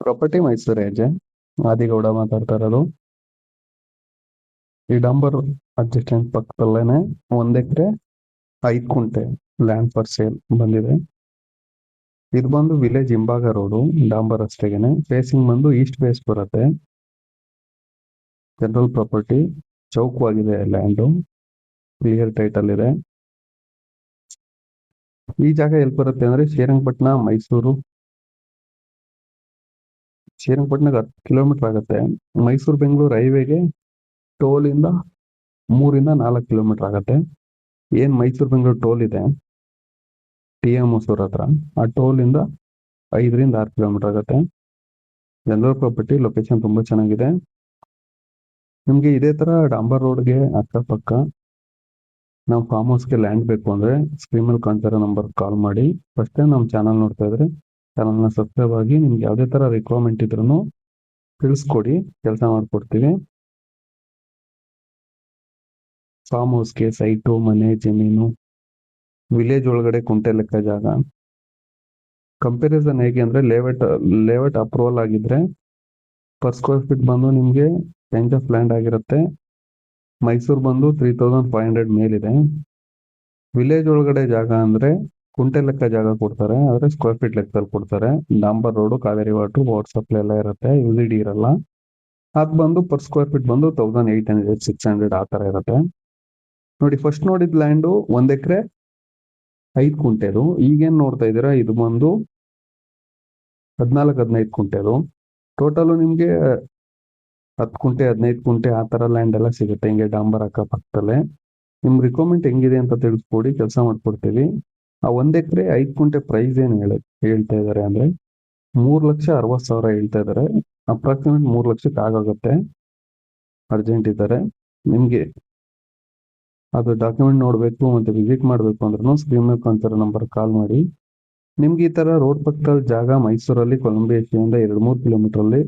Property Mysuru ಏಜೆ ಆದಿಗೌಡ ಮಾತಾಡ್ತಾ ಇರೋದು. ಈ ಡಾಂಬರ್ ಅಡ್ಜಸ್ಟೆಂಟ್ ಪಕ್ಕದಲ್ಲೇನೆ 1 ಎಕರೆ 5 ಕುಂಟೆ ಲ್ಯಾಂಡ್ ಫಾರ್ ಸೇಲ್ ಬಂದಿದೆ. ಇದು ಬಂದು ವಿಲೇಜ್ ಹಿಂಭಾಗ ರೋಡು, ಡಾಂಬರ್ ರಸ್ತೆಗೆನೆ. ಫೇಸಿಂಗ್ ಬಂದು ಈಸ್ಟ್ ಫೇಸ್ ಬರುತ್ತೆ. ಜನರಲ್ ಪ್ರಾಪರ್ಟಿ, ಚೌಕವಾಗಿದೆ ಲ್ಯಾಂಡು, ಕ್ಲಿಯರ್ ಟೈಟಲ್ ಇದೆ. ಈ ಜಾಗ ಎಲ್ಲಿ ಬರುತ್ತೆ ಅಂದ್ರೆ ಶ್ರೀರಂಗಪಟ್ಟಣ ಮೈಸೂರು, ಶ್ರೀರಂಗಪಟ್ಟಣಕ್ಕೆ 10 ಕಿಲೋಮೀಟರ್ ಆಗುತ್ತೆ. ಮೈಸೂರು ಬೆಂಗಳೂರು ಹೈವೇಗೆ ಟೋಲ್ ಇಂದ 3 ಇಂದ 4 ಕಿಲೋಮೀಟರ್ ಆಗುತ್ತೆ. ಏನ್ ಮೈಸೂರು ಬೆಂಗಳೂರು ಟೋಲ್ ಇದೆ TM ಹೊಸೂರ್ ಹತ್ರ, ಆ ಟೋಲ್ ಇಂದ 5 ರಿಂದ 6 ಕಿಲೋಮೀಟರ್ ಆಗುತ್ತೆ. ಜನರಲ್ ಪ್ರಾಪರ್ಟಿ, ಲೊಕೇಶನ್ ತುಂಬಾ ಚೆನ್ನಾಗಿದೆ. ನಿಮ್ಗೆ ಇದೇ ತರ ಡಾಂಬರ್ ರೋಡ್ಗೆ ಅಕ್ಕಪಕ್ಕ ನಾವು ಫಾರ್ಮ್ ಹೌಸ್ಗೆ ಲ್ಯಾಂಡ್ ಬೇಕು ಅಂದ್ರೆ ಸ್ಕ್ರೀನ್ ಮೇಲೆ ಕಾಣ್ತಿರೋ ನಂಬರ್ ಕಾಲ್ ಮಾಡಿ. ಫಸ್ಟ್ ಟೈಮ್ ನಮ್ಮ ಚಾನಲ್ ನೋಡ್ತಾ ಇದ್ರೆ ಚಾನಲ್ನ ಸಬ್ಸ್ಕ್ರೈಬ್ ಆಗಿ. ನಿಮ್ಗೆ ಯಾವುದೇ ತರ ರಿಕ್ವೈರ್ಮೆಂಟ್ ಇದ್ರೂ ತಿಳಿಸ್ಕೊಡಿ, ಕೆಲಸ ಮಾಡ್ಕೊಡ್ತೀವಿ. ಫಾರ್ಮ್ ಹೌಸ್ಗೆ ಸೈಟು, ಮನೆ, ಜಮೀನು, ವಿಲೇಜ್ ಒಳಗಡೆ ಕುಂಟೆ ಲೆಕ್ಕ ಜಾಗ. ಕಂಪ್ಯಾರಿಸನ್ ಹೇಗೆ ಅಂದ್ರೆ ಲೇಔಟ್ ಅಪ್ರೂವಲ್ ಆಗಿದ್ರೆ ಪರ್ ಸ್ಕ್ವೇರ್ ಫೀಟ್ ಬಂದು ನಿಮ್ಗೆ ಚೇಂಜ್ ಆಫ್ ಲ್ಯಾಂಡ್ ಆಗಿರುತ್ತೆ. ಮೈಸೂರು ಬಂದು 3500 ಮೇಲಿದೆ. ವಿಲೇಜ್ ಒಳಗಡೆ ಜಾಗ ಅಂದ್ರೆ ಕುಂಟೆ ಲೆಕ್ಕ ಜಾಗ ಕೊಡ್ತಾರೆ, ಆದ್ರೆ ಸ್ಕ್ವೇರ್ ಫೀಟ್ ಲೆಕ್ಕದಲ್ಲಿ ಕೊಡ್ತಾರೆ. ಡಾಂಬರ್ ರೋಡು, ಕಾವೇರಿ ವಾಟರ್ ಸಪ್ಲೈ ಎಲ್ಲ ಇರುತ್ತೆ, UGD ಇರಲ್ಲ. ಅದು ಬಂದು ಪರ್ ಸ್ಕ್ವೇರ್ ಫೀಟ್ ಬಂದು 1800 600 ಆ ತರ ಇರುತ್ತೆ. ನೋಡಿ, ಫಸ್ಟ್ ನೋಡಿದ ಲ್ಯಾಂಡು 1 ಎಕರೆ 5 ಕುಂಟೆದು. ಈಗೇನ್ ನೋಡ್ತಾ ಇದ್ದೀರಾ ಇದು ಬಂದು 14-15 ಕುಂಟೆದು. ಟೋಟಲ್ ನಿಮ್ಗೆ 10 ಕುಂಟೆ 15 ಕುಂಟೆ ಆ ತರ ಲ್ಯಾಂಡ್ ಎಲ್ಲ ಸಿಗುತ್ತೆ ಹಿಂಗೆ ಡಾಂಬರ್ ಅಕ್ಕಪಕ್ಕದಲ್ಲೇ. ನಿಮ್ ರಿಕ್ವೈರ್ಮೆಂಟ್ ಹೆಂಗಿದೆ ಅಂತ ತಿಳಿಸ್ಕೊಡಿ, ಕೆಲಸ ಮಾಡ್ಕೊಡ್ತೀವಿ. ಆ 1 ಎಕರೆ 5 ಕುಂಟೆ ಪ್ರೈಸ್ ಏನ್ ಹೇಳ್ತಾ ಇದಾರೆ ಅಂದ್ರೆ 3,60,000 ಹೇಳ್ತಾ ಇದಾರೆ. ಅಪ್ರಾಕ್ಸಿಮೇಟ್ 3 ಲಕ್ಷಕ್ಕೆ ಆಗುತ್ತೆ. ಅರ್ಜೆಂಟ್ ಇದ್ದಾರೆ. ನಿಮ್ಗೆ ಅದು ಡಾಕ್ಯುಮೆಂಟ್ ನೋಡ್ಬೇಕು ಮತ್ತೆ ವಿಸಿಟ್ ಮಾಡ್ಬೇಕು ಅಂದ್ರೂ ಸ್ಕ್ರೀನ್ ಮೇಲೆ ಕಾಣ್ತಿರೋ ನಂಬರ್ ಕಾಲ್ ಮಾಡಿ. ನಿಮ್ಗೆ ಈ ತರ ರೋಡ್ ಪಕ್ಕದಲ್ಲಿ ಜಾಗ ಮೈಸೂರಲ್ಲಿ ಕೊಲಂಬಿಯಾ ಇಂದ 2-3 ಕಿಲೋಮೀಟರ್ ಅಲ್ಲಿ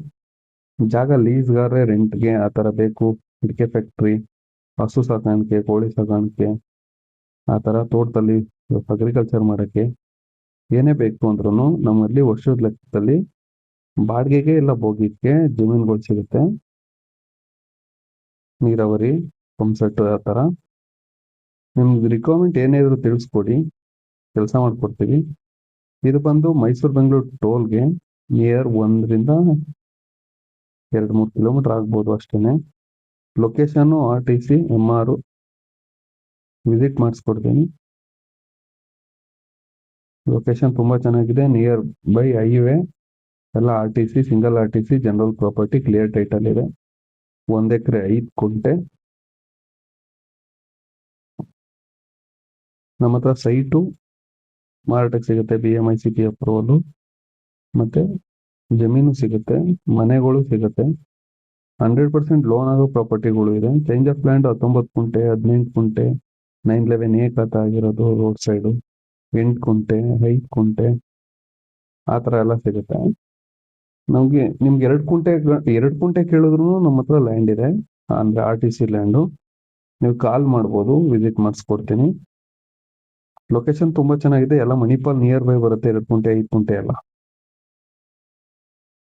ಜಾಗ ಲೀಸ್ಗಾದ್ರೆ, ರೆಂಟ್ಗೆ ಆ ತರ ಬೇಕು, ಅಡಿಕೆ ಫ್ಯಾಕ್ಟ್ರಿ, ಹಸು ಸಾಕಾಣಿಕೆ, ಕೋಳಿ ಸಾಕಾಣಿಕೆ, ಆ ತರ ತೋಟದಲ್ಲಿ ಅಗ್ರಿಕಲ್ಚರ್ ಮಾಡಕ್ಕೆ ಏನೇ ಬೇಕು ಅಂದ್ರೂ ನಮ್ಮಲ್ಲಿ ವರ್ಷದ ಲೆಕ್ಕದಲ್ಲಿ ಬಾಡಿಗೆಗೆ ಇಲ್ಲ ಬೋಗಿಗೆ ಜಮೀನುಗಳು ಸಿಗುತ್ತೆ. ನೀರಾವರಿ, ಪಂಪ್ಸೆಟ್ ಆ ತರ. ನಿಮ್ಗೆ ರಿಕ್ವೈರ್ಮೆಂಟ್ ಏನೇ ಇದ್ರು ತಿಳಿಸ್ಕೊಡಿ, ಕೆಲಸ ಮಾಡ್ಕೊಡ್ತೀವಿ. ಇದು ಬಂದು ಮೈಸೂರು ಬೆಂಗಳೂರು ಟೋಲ್ಗೆ ನಿಯರ್ 1 ರಿಂದ 2-3 ಕಿಲೋಮೀಟರ್ ಆಗ್ಬೋದು ಅಷ್ಟೇನೆ. ಲೊಕೇಶನ್ RTC MR ವಿಸಿಟ್ ಮಾಡಿಸ್ಕೊಡ್ತೀನಿ. ಲೊಕೇಶನ್ ತುಂಬಾ ಚೆನ್ನಾಗಿದೆ, ನಿಯರ್ ಬೈ ಹೈವೇ, ಎಲ್ಲ RTC, single RTC, general property, clear title ಇದೆ. 1 ಎಕರೆ 5 ಕುಂಟೆ. ನಮ್ಮ ಹತ್ರ ಸೈಟು ಮಾರಾಟಕ್ಕೆ ಸಿಗುತ್ತೆ, BMICP ಅಪ್ರೂವಲ್, ಮತ್ತೆ ಜಮೀನು ಸಿಗುತ್ತೆ, ಮನೆಗಳು ಸಿಗುತ್ತೆ. 100% ಲೋನ್ ಆಗೋ ಪ್ರಾಪರ್ಟಿಗಳು ಇದೆ. ಚೇಂಜ್ ಆಫ್ ಲ್ಯಾಂಡ್ 19 ಕುಂಟೆ 18 ಕುಂಟೆ 911A ಖಾತ ಆಗಿರೋದು ರೋಡ್ ಸೈಡು, 8 ಕುಂಟೆ 5 ಕುಂಟೆ ಆ ತರ ಎಲ್ಲ ಸಿಗುತ್ತೆ. ನಿಮ್ಗೆ 2 ಕುಂಟೆ ಕೇಳಿದ್ರು ನಮ್ಮ ಹತ್ರ ಲ್ಯಾಂಡ್ ಇದೆ, ಅಂದ್ರೆ RTC ಲ್ಯಾಂಡು. ನೀವು ಕಾಲ್ ಮಾಡ್ಬೋದು, ವಿಸಿಟ್ ಮಾಡಿಸ್ಕೊಡ್ತೀನಿ. ಲೊಕೇಶನ್ ತುಂಬಾ ಚೆನ್ನಾಗಿದೆ, ಎಲ್ಲ ಮಣಿಪಾಲ್ ನಿಯರ್ ಬೈ ಬರುತ್ತೆ. 2 ಕುಂಟೆ 5 ಕುಂಟೆ ಎಲ್ಲ.